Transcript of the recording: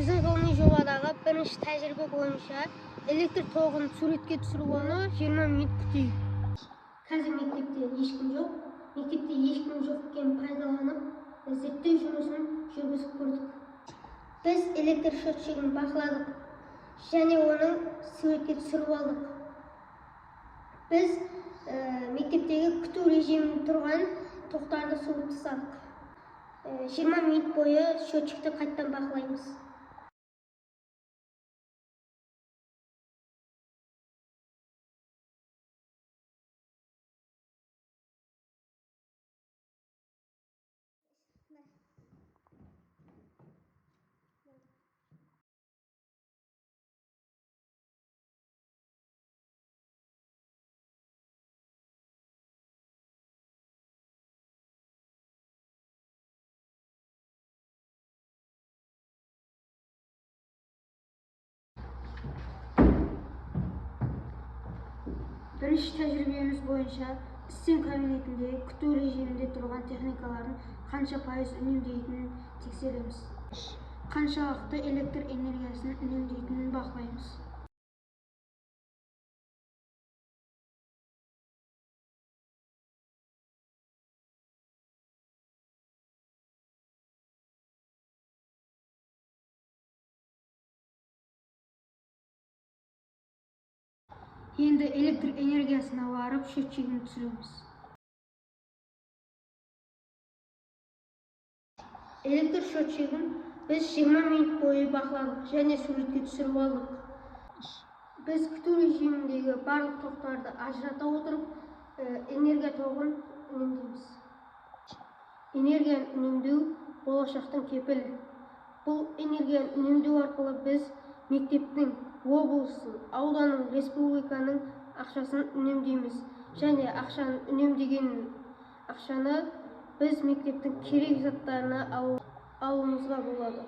Біздің ғылыми жобадағы бірінші тәжірибе бойынша электр тоғын суретке түсіруді 20 минут күтейік. Қазір мектепте ешкім жоқ. Мектепте ешкім жоқ екенін пайдаланып, зерттеу жұмысын жүргізіп көрдік. Біз электр счетчигін бақыладық және оның суретке түсіріп алдық. Біз мектептегі күту режимінде тұрған тоқтарды суырып тастадық. 20 минут бойы счетчикті қайттан бақылаймыз. Бірінші тәжірибеміз бойынша істен кабинетінде күту режимінде тұрған техникалардың қанша пайыз үнемдейтінін тексереміз. Қаншалықты электр энергиясын үнемдейтінін бақылаймыз. Енді электр энергиясына барып счетчигін түсіреміз. Электр счетчигін біз 20 минут бойы бақыладық және суретке түсіріп алдық. Біз күту режиміндегі барлық тоқтарды ажырата отырып, энергия тоғын үнемдейміз. Энергияны үнемдеу болашақтың кепілі. Бұл энергияны үнемдеу арқылы біз мектептің, облыстың, ауданның, республиканың ақшасын үнемдейміз. Және ақшаны үнемдеген ақшаны біз мектептің керек заттарына алуымызға болады.